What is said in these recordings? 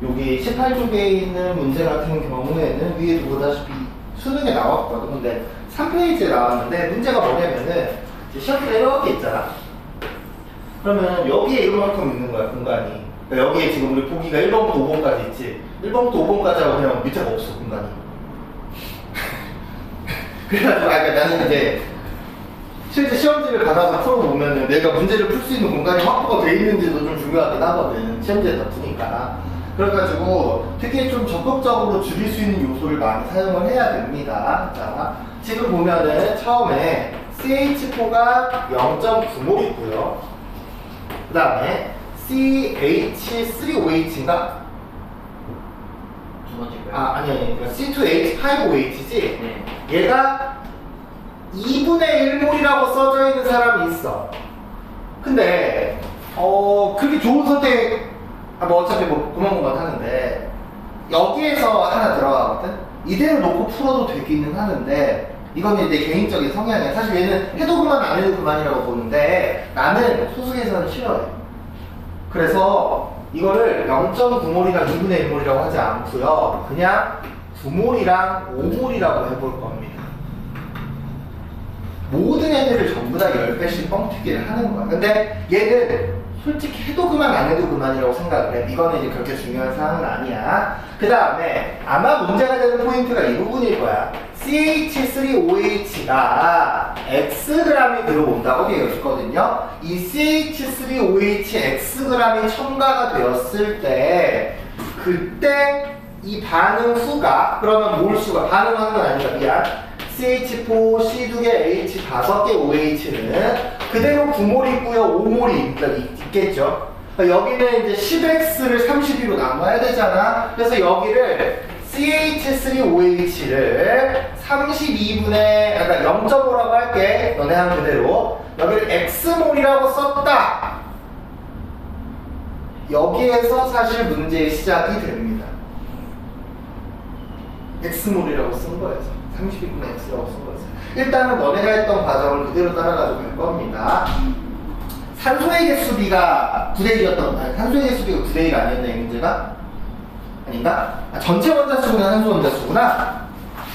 여기 18쪽에 있는 문제 같은 경우에는 위에도 보다시피 수능에 나왔거든. 근데 3페이지에 나왔는데 문제가 뭐냐면은 시험지가 이렇게 있잖아. 그러면 여기에 이만큼 있는 거야, 공간이. 그러니까 여기에 지금 우리 보기가 1번부터 5번까지 있지. 1번부터 5번까지 하고 그냥 밑에가 없어, 공간이. 그래가지고 그러니까 나는 이제 실제 시험지를 받아서 풀어보면은 내가 문제를 풀 수 있는 공간이 확보가 돼 있는지도 좀 중요하긴 하거든. 시험지에다 푸니까. 그래가지고 되게 좀 적극적으로 줄일 수 있는 요소를 많이 사용을 해야 됩니다. 자, 지금 보면은 처음에 CH4가 0.9몰 있고요. 그 다음에 CH3OH인가? 두 번째가요? 아니 C2H5OH지? 네. 얘가 2분의 1몰이라고 써져 있는 사람이 있어. 근데 그게 좋은 선택 뭐 어차피 뭐 고만고만 하는데 여기에서 하나 들어가거든? 이대로 놓고 풀어도 되기는 하는데 이거는 내 개인적인 성향이야. 사실 얘는 해도 그만 안 해도 그만이라고 보는데 나는 소수계산은 싫어해. 그래서 이거를 0.9몰이랑 2분의 1몰이라고 하지 않고요. 그냥 9몰이랑 5몰이라고 해볼 겁니다. 모든 애들을 전부 다 10배씩 뻥튀기를 하는 거야. 근데 얘는 솔직히 해도 그만 안 해도 그만이라고 생각을 해. 이거는 이제 그렇게 중요한 사항은 아니야. 그 다음에 아마 문제가 되는 포인트가 이 부분일 거야. CH3OH가 Xg이 들어온다고 되어 있거든요. 이 CH3OH Xg이 첨가가 되었을 때 그때 이 반응 수가 그러면 몰수가 반응하는 건 아니라 미안. CH4, C2개, H 5개 OH는 그대로 9몰 있고요, 5몰이 있겠죠. 여기는 이제 10X를 32로 나눠야 되잖아. 그래서 여기를 CH3OH를 32분의, 그러니까 0.5라고 할게. 너네 한 그대로. 여기를 X몰이라고 썼다. 여기에서 사실 문제의 시작이 됩니다. X몰이라고 쓴 거예요. 32분의 X라고 쓴 거였어요. 일단은 너네가 했던 과정을 그대로 따라가지고 갈 겁니다. 산소의 개수비가 9대 1이었던, 아니, 산소의 개수비가 9대 1 아니었나, 이 문제가? 아닌가? 전체 원자수구나, 산소 원자수구나.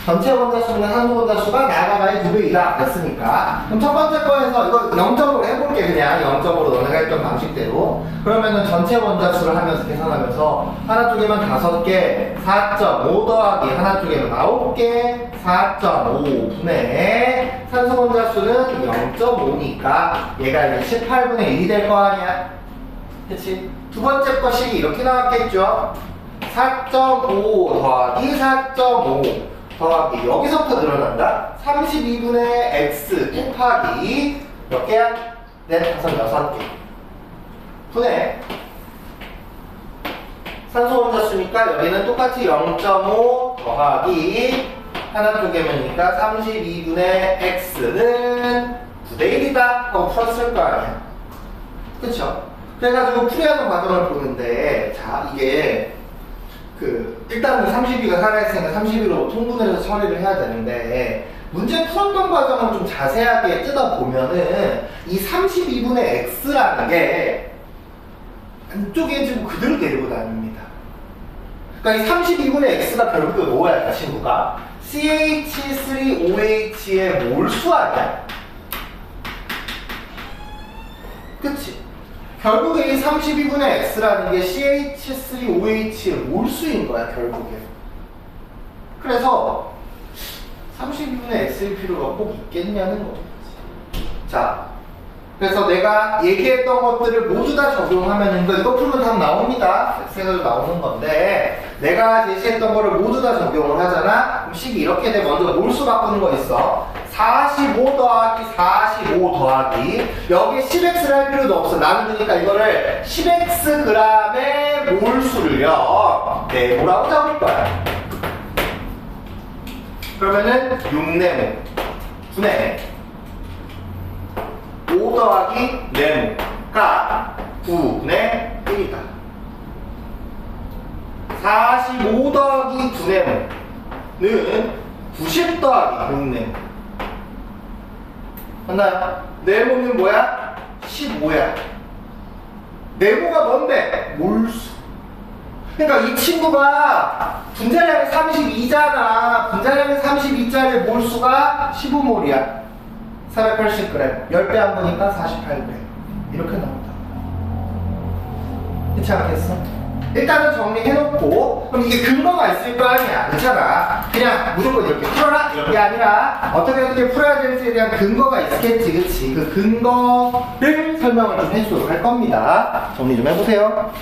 전체 원자수구나, 산소 원자수가 나가봐야 2배 이다 그랬으니까. 그럼 첫 번째 거에서 이거 0점으로 해볼게, 그냥. 0점으로 너네가 했던 방식대로. 그러면은 전체 원자수를 하면서 계산하면서 하나 쪽에만 5개, 4.5 더하기 하나 쪽에만 9개, 4.5분의 산소 원자수는 0.5니까 얘가 이제 18분의 1이 될 거 아니야? 그치? 두 번째 것이 이렇게 나왔겠죠? 4.5 더하기 4.5 더하기 여기서부터 늘어난다? 32분의 x 곱하기 몇 개야? 넷, 다섯, 6개 분의 산소 원자수니까 여기는 똑같이 0.5 더하기 하나 쪽에면이니까 32분의 x는 9대 1이다 하고 풀었을 거 아니야. 그쵸? 그래가지고 풀이하는 과정을 보는데 자 이게 일단은 32가 살아있으니까 32로 통분을 해서 처리를 해야 되는데 문제 풀었던 과정을 좀 자세하게 뜯어보면은 이 32분의 x라는 게 안쪽에 지금 그대로 내리고 다닙니다. 그러니까 이 32분의 x가 결국에 뭐야, 이 친구가? CH3OH의 몰수 아니야? 그치? 결국에 이 32분의 x라는 게 CH3OH의 몰수인 거야, 결국에. 그래서 32분의 x일 필요가 꼭 있겠냐는 거지. 자, 그래서 내가 얘기했던 것들을 모두 다 적용하면 이거 풀면 답 나옵니다. 엑셀에도 나오는 건데 내가 제시했던 거를 모두 다 적용을 하잖아. 그럼 식이 이렇게 돼. 먼저 몰수 바꾸는 거 있어. 45 더하기 45 더하기 여기 10x를 할 필요도 없어. 나는 그러니까 이거를 10x g의 몰수를요 네모라고 잡을 거야. 그러면은 6네모 분의 5 더하기 네모가 9분의 1이다. 45 더하기 9네모는 90 더하기 6네모. 맞나요? 네모는 뭐야? 15야. 네모가 뭔데? 몰수. 그러니까 이 친구가 분자량이 32잖아. 분자량이 32짜리 몰수가 15몰이야. 480g. 10배 한 거니까 48g. 이렇게 나온다. 그렇지 않겠어? 일단은 정리해놓고, 그럼 이게 근거가 있을 거 아니야. 그렇잖아. 그냥 무조건 이렇게 풀어라? 이게 아니라 어떻게 풀어야 될지에 대한 근거가 있겠지. 그치? 그 근거를 설명을 좀 해주도록 할 겁니다. 정리 좀 해보세요.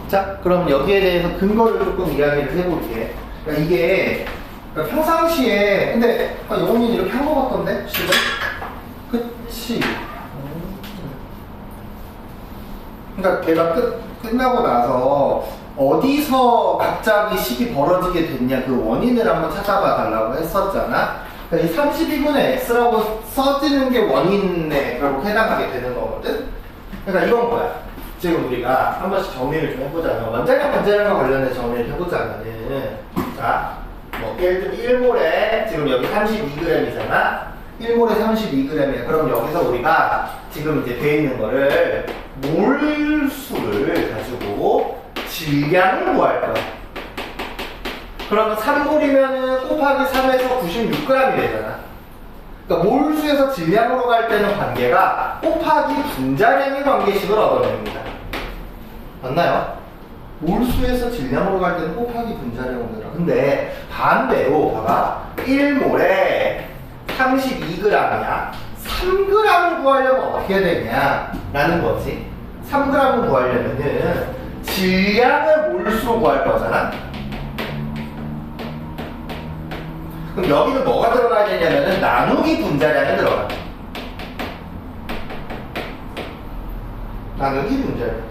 자, 그럼 여기에 대해서 근거를 조금 이야기를 해볼게. 그러니까 이게 그러니까 평상시에 근데 영훈이는 이렇게 한 거 같던데? 지금? 그치? 그러니까 걔가 끝나고 나서 어디서 갑자기 식이 벌어지게 됐냐 그 원인을 한번 찾아봐 달라고 했었잖아. 그러니까 이 32분의 x라고 써지는 게 원인에 결국 해당하게 되는 거거든. 그러니까 이건 뭐야? 지금 우리가 한 번씩 정리를 좀 해보자면 원자력 분자량과 관련된 정리를 해보자면은 자, 뭐 예를 들면 1몰에 지금 여기 32g이잖아. 1몰에 32g이야. 그럼 여기서 우리가 지금 이제 돼 있는 거를 몰수를 가지고 질량을 구할 거야. 그러면 3몰이면은 곱하기 3에서 96g이 되잖아. 그러니까 몰수에서 질량으로 갈 때는 관계가 곱하기 분자량의 관계식을 얻어냅니다. 맞나요? 몰수에서 질량으로 갈 때는 곱하기 분자량으로 되라. 근데 반대로 봐봐. 1몰에 32g이야. 3g을 구하려면 어떻게 되냐? 라는 거지. 3g을 구하려면은 질량을 몰수로 구할 거잖아. 그럼 여기는 뭐가 들어가야 되냐면은 나누기 분자량이 들어가. 나누기 분자량.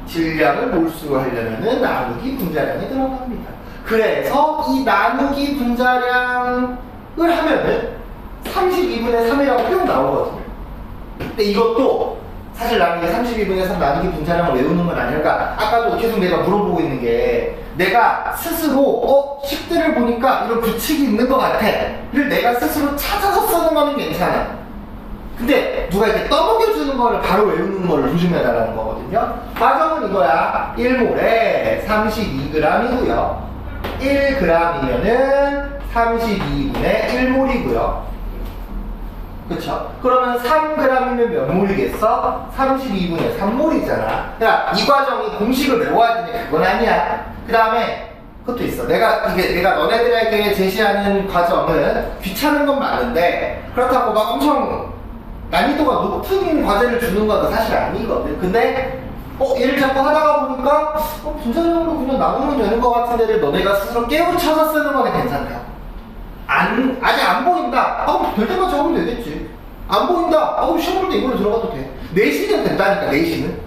질량을 몰수로 하려면은 나누기 분자량이 들어갑니다. 그래서 이 나누기 분자량을 하면은 32분의 3이라고 뿅 나오거든요. 근데 이것도 사실 나는 게 32분의 3 나누기 분자량을 외우는 건 아닐까. 아까도 계속 내가 물어보고 있는 게 내가 스스로 식들을 보니까 이런 규칙이 있는 것 같아.를 내가 스스로 찾아서 쓰는 거는 괜찮아. 근데 누가 이렇게 떠먹여주는 거를 바로 외우는 거를 조심해달라는 거거든요. 과정은 이거야. 1몰에 32g이고요. 1g이면은 32분의 1몰이고요. 그쵸? 그러면 3g이면 몇 몰이겠어? 32분의 3몰이잖아. 야, 이 과정이 공식을 외워야 되냐? 그건 아니야. 그 다음에 그것도 있어. 내가 너네들에게 제시하는 과정은 귀찮은 건 맞는데 그렇다고 막 엄청 난이도가 높은 과제를 주는 건 사실 아니거든. 근데 얘를 자꾸 하다가 보니까 분산형으로 그냥 나누면 되는 것 같은 데를 너네가 스스로 깨우쳐서 쓰는 거는 괜찮다. 아직 안 보인다. 될 때만 적으면 되겠지. 안 보인다. 시험 볼 때 이걸로 들어가도 돼. 내신은 된다니까, 내신은.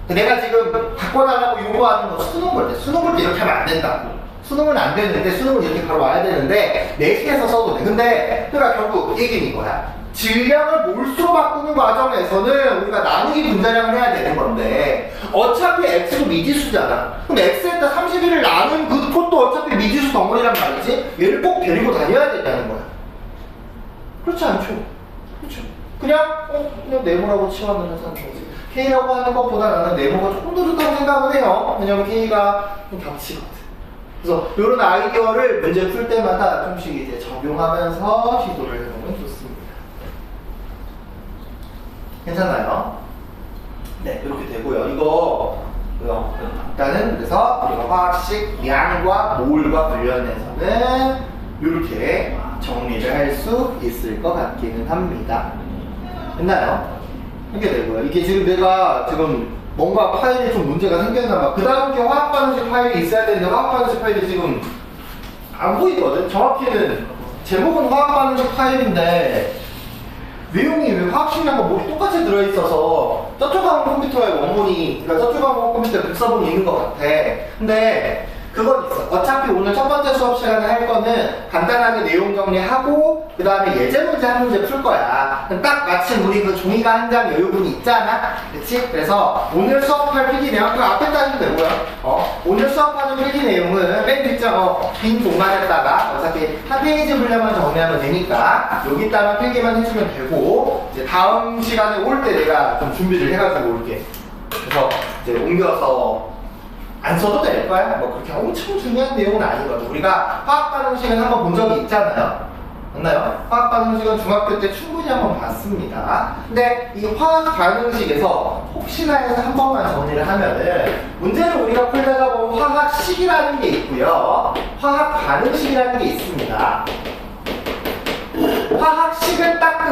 내가 지금 바꿔달라고 요구하는 거 수능 볼 때, 수능 볼 때 이렇게 하면 안 된다고. 수능은 안 되는데, 수능은 이렇게 바로 와야 되는데, 내신에서 써도 돼. 근데, 그러니까 결국 얘기는 이거야. 질량을 몰수로 바꾸는 과정에서는 우리가 나누기 분자량을 해야 되는 건데 어차피 x도 미지수잖아. 그럼 x에다 31을 나눈 그 꼴도 어차피 미지수 덩어리란 말이지. 얘를 꼭 데리고 다녀야 된다는 거야. 그렇지 않죠? 그렇죠. 그냥 네모라고 치환을 해서 하는 거지. K라고 하는 것보다 나는 네모가 조금 더 좋다고 생각을 해요. 왜냐면 K가 좀 겹치거든. 그래서 이런 아이디어를 문제 풀 때마다 좀씩 이제 적용하면서 시도를 해보면 좋습니다. 괜찮아요? 네, 이렇게 되고요. 일단은 그래서 우리가 화학식 양과 몰과 관련해서는 이렇게 정리를 할 수 있을 것 같기는 합니다. 됐나요? 이렇게 되고요. 이게 지금 내가 뭔가 파일이 좀 문제가 생겼나봐. 그 다음 게 화학 반응식 파일이 있어야 되는데 화학 반응식 파일이 지금 안 보이거든? 정확히는 제목은 화학 반응식 파일인데 내용이 왜 화학식량과 몰이 똑같이 들어있어서 저쪽 항공 컴퓨터의 원본이, 그러니까 저쪽 항공 컴퓨터에 복사본이 있는 것 같아. 근데 그건 있어. 어차피 오늘 첫 번째 수업 시간에 할 거는 간단하게 내용 정리하고 그 다음에 예제 문제 한 문제 풀 거야. 딱 마침 우리 그 종이가 한 장 여유분이 있잖아. 그치? 그래서 오늘 수업할 필기 내용 그 앞에 따지면 되고요. 오늘 수업하는 필기 내용은 맨 뒷장 빈 공간에다가 어차피 한 페이지 분량만 정리하면 되니까 여기다가 필기만 해주면 되고 이제 다음 시간에 올 때 내가 좀 준비를 해가지고 올게. 그래서 이제 옮겨서 안 써도 될 거야. 뭐 그렇게 엄청 중요한 내용은 아니거든. 우리가 화학 반응식은 한번 본 적이 있잖아요. 맞나요? 화학 반응식은 중학교 때 충분히 한번 봤습니다. 근데 이 화학 반응식에서 혹시나 해서 한 번만 정리를 하면은 문제를 우리가 풀다가 보면 화학식이라는 게 있고요. 화학 반응식이라는 게 있습니다. 화학식은 딱 그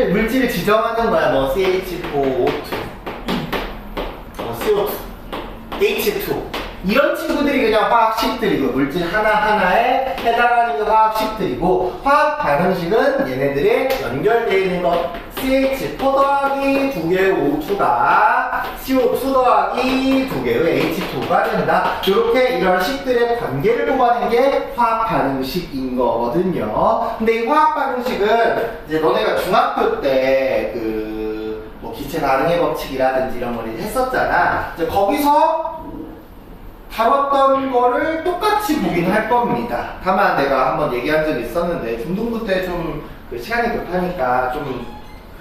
물질을 지정하는 거야. 뭐 CH4O2, CO2, H2 이런 친구들이 그냥 화학식들이고 물질 하나하나에 해당하는 게 화학식들이고 화학 반응식은 얘네들의 연결되어 있는 것 CH4 더하기 2개의 O2가 CO2 더하기 2개의 H2가 된다. 이렇게 이런 식들의 관계를 뽑아낸 게 화학 반응식인 거거든요. 근데 이 화학 반응식은 이제 너네가 중학교 때 뭐 기체 반응의 법칙이라든지 이런 걸 했었잖아. 이제 거기서 다뤘던 거를 똑같이 보긴 할 겁니다. 다만 내가 한번 얘기한 적이 있었는데 중등부 때 좀 시간이 급하니까 좀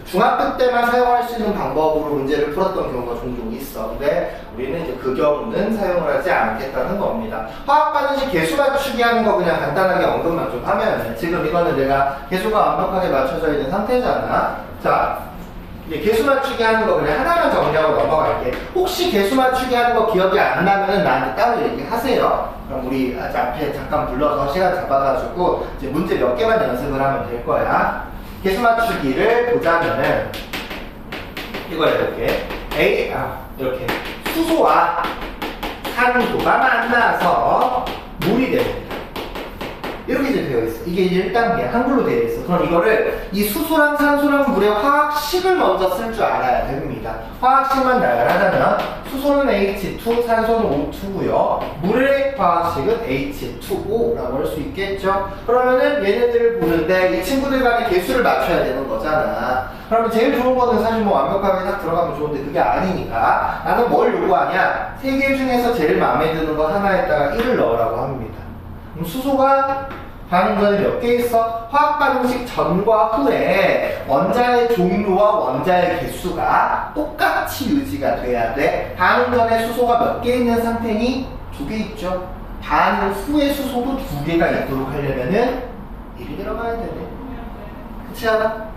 중학교 때만 사용할 수 있는 방법으로 문제를 풀었던 경우가 종종 있어. 근데 우리는 이제 그 경우는 사용을 하지 않겠다는 겁니다. 화학 반응식 개수 맞추기 하는 거 그냥 간단하게 언급만 좀 하면 지금 이거는 내가 개수가 완벽하게 맞춰져 있는 상태잖아. 자, 개수 맞추기 하는 거 그냥 하나만 정리하고 넘어갈게. 혹시 개수 맞추기 하는 거 기억이 안 나면은 나한테 따로 얘기하세요. 그럼 우리 앞에 잠깐 불러서 시간 잡아가지고 이제 문제 몇 개만 연습을 하면 될 거야. 개수 맞추기를 보자면은 이걸 이렇게 이렇게 수소와 산소가 만나서 물이 됩니다. 이렇게 이제 되어 있어. 이게 이제 1단계 한글로 되어 있어. 그럼 이거를 이 수소랑 산소랑 물의 화학식을 먼저 쓸 줄 알아야 됩니다. 화학식만 나열하자면 수소는 H2, 산소는 O2고요. 물의 화학식은 H2O라고 할 수 있겠죠. 그러면은 얘네들을 보는데 이 친구들 간의 개수를 맞춰야 되는 거잖아. 그러면 제일 좋은 거는 사실 뭐 완벽하게 딱 들어가면 좋은데 그게 아니니까 나는 뭘 요구하냐? 세 개 중에서 제일 마음에 드는 거 하나에다가 1을 넣으라고 합니다. 그럼 수소가 반응전에 몇 개 있어? 화학 반응식 전과 후에 원자의 종류와 원자의 개수가 똑같이 유지가 돼야 돼. 반응전에 수소가 몇 개 있는 상태니? 2개 있죠. 반응 후에 수소도 2개가 있도록 하려면은 1이 들어가야 되네. 그렇지 않아?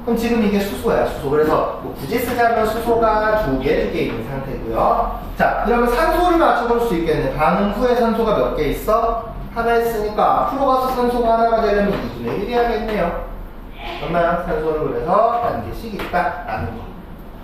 그럼 지금 이게 수소야, 수소. 그래서 뭐 굳이 쓰자면 수소가 두 개 있는 상태고요. 자, 그러면 산소를 맞춰볼 수 있겠네. 반응 후에 산소가 몇 개 있어? 하나 있으니까 앞으로 가서 산소가 하나가 되려면 2분의 1이 야겠네요. 얼마야? 산소는 그래서 한 개씩 있다라는 거.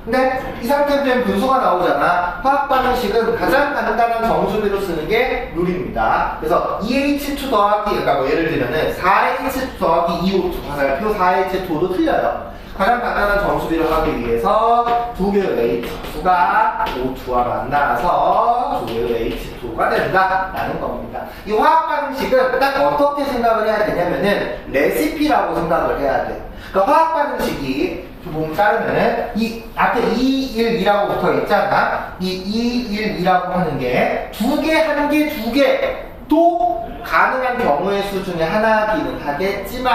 근데 이 상태로 된 분수가 나오잖아. 화학 반응식은 가장 간단한 정수비로 쓰는 게 룰입니다. 그래서 2H2 더하기, 그러니까 뭐 예를 들면은 4H2 더하기 2O2 화살표 4H2도 틀려요. 가장 간단한 정수비를 하기 위해서 두 개의 H2가 O2와 만나서 두 개의 H2가 된다라는 겁니다. 이 화학 반응식은 딱 어떻게 생각을 해야 되냐면은 레시피라고 생각을 해야 돼. 그러니까 화학 반응식이 보면 따르면은 이 앞에 2, 1, 2라고 붙어 있잖아. 이 2, 1, 2라고 하는 게 두 개, 한 개, 두 개 또 가능한 경우의 수 중에 하나기는 하겠지만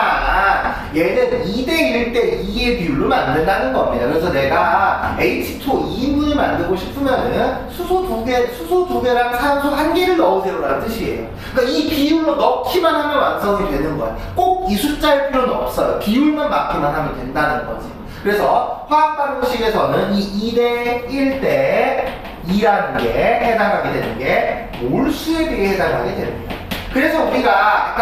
얘는 2대 1대 2의 비율로 만든다는 겁니다. 그래서 내가 H2 2인분을 만들고 싶으면은 수소 두 개랑 산소 한 개를 넣으세요라는 뜻이에요. 그러니까 이 비율로 넣기만 하면 완성이 되는 거야. 꼭 이 숫자일 필요는 없어요. 비율만 맞기만 하면 된다는 거지. 그래서 화학 반응식에서는 이 2대 1대 2라는 게 해당하게 되는 게 몰수에 비해 해당하게 됩니다. 그래서 우리가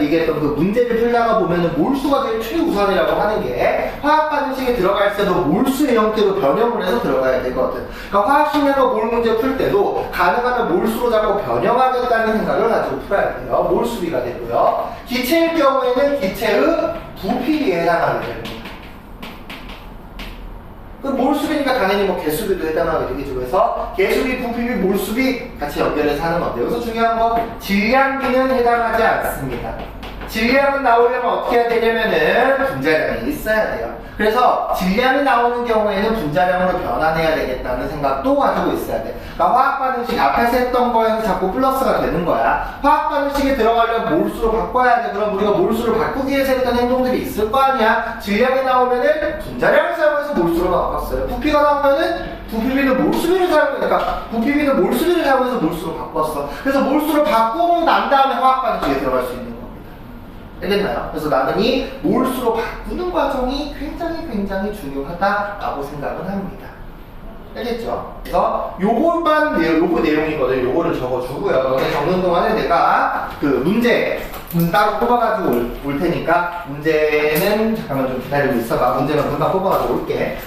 얘기했던 그 문제를 풀다가 보면은 몰수가 제일 최우선이라고 하는 게 화학 반응식에 들어갈 때도 몰수의 형태로 변형을 해서 들어가야 되거든. 그러니까 화학식량과 몰 문제 풀 때도 가능하면 몰수로 자꾸 변형하겠다는 생각을 가지고 풀어야 돼요. 몰수비가 되고요. 기체일 경우에는 기체의 부피에 해당하게 됩니다. 그 몰수비니까 당연히 뭐 개수비도 해당하게 되겠죠. 그래서 개수비, 부피비, 몰수비 같이 연결해서 하는 건데 여기서 중요한 건 질량비는 해당하지 않습니다. 질량은 나오려면 어떻게 해야 되냐면은 분자량이 있어야 돼요. 그래서 질량이 나오는 경우에는 분자량으로 변환해야 되겠다는 생각도 가지고 있어야 돼. 그러니까 화학 반응식 앞에서 했던 거에서 자꾸 플러스가 되는 거야. 화학 반응식에 들어가려면 몰수로 바꿔야 돼. 그럼 우리가 몰수를 바꾸기 위해서 했던 행동들이 있을 거 아니야. 질량이 나오면은 분자량을 사용해서 몰수로 바꿨어요. 부피가 나오면은 부피비는 몰수비를 사용하니까 부피비는 몰수비를 사용해서 몰수로 바꿨어. 그래서 몰수를 바꾸고 난 다음에 화학 반응식에 들어갈 수 있는 거야. 알겠나요? 그래서 나는 이 몰수로 바꾸는 과정이 굉장히 중요하다라고 생각을 합니다. 알겠죠? 그래서 요거 내용이거든요. 요거를 적어주고요. 너네 적는 동안에 내가 그 문제 따로 뽑아가지고 올 테니까 문제는 잠깐만 좀 기다리고 있어봐. 문제만 금방 뽑아가지고 올게.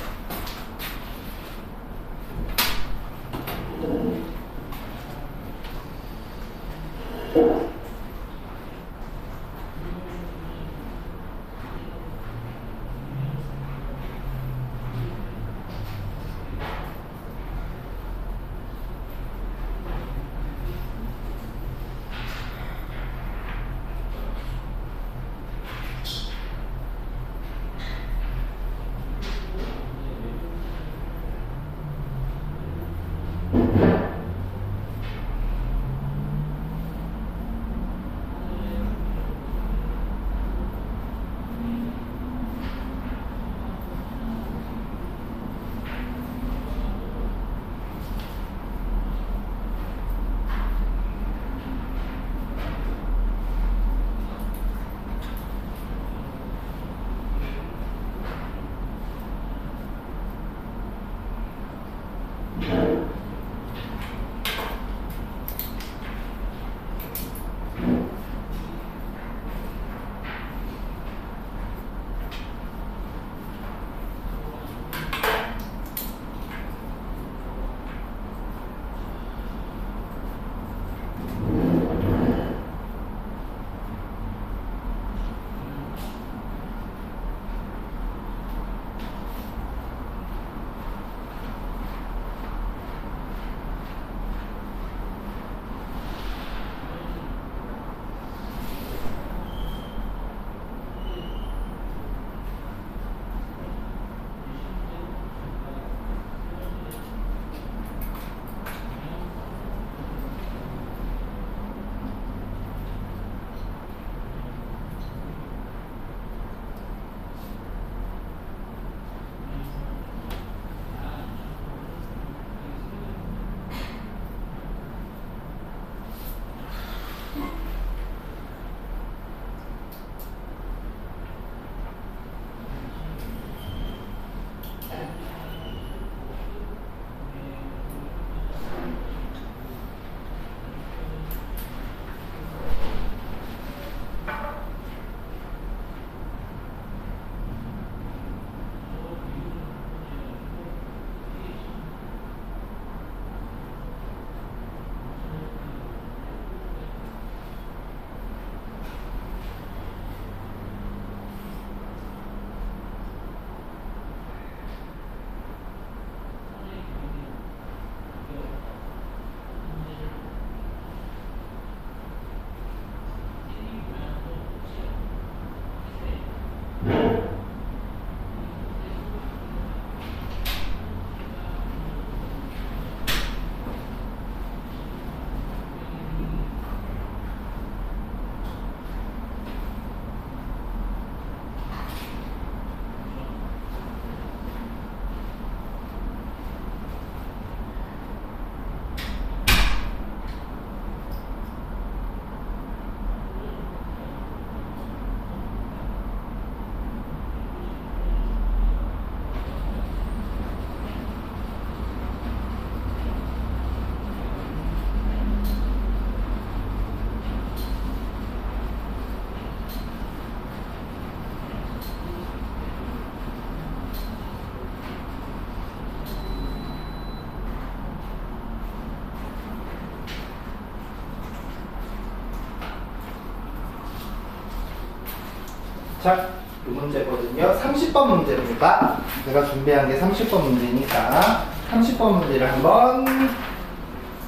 자, 이 문제거든요. 30번 문제입니다. 제가 준비한 게 30번 문제니까 30번 문제를 한번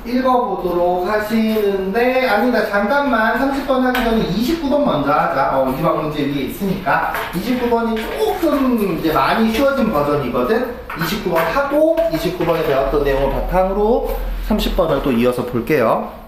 읽어보도록 하시는데, 아니다, 잠깐만. 30번 하기 전에 29번 먼저 하자. 이번 문제 위에 있으니까. 29번이 조금 이제 많이 쉬워진 버전이거든. 29번 하고 29번에 배웠던 내용을 바탕으로 30번을 또 이어서 볼게요.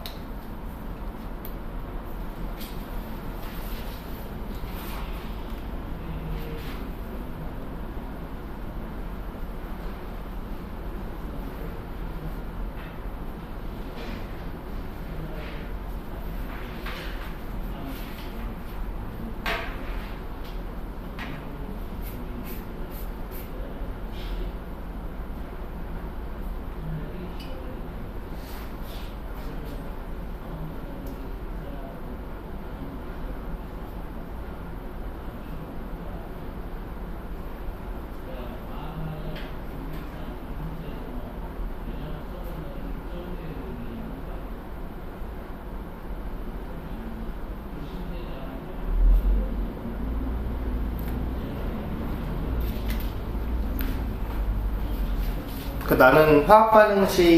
나는 화학 반응식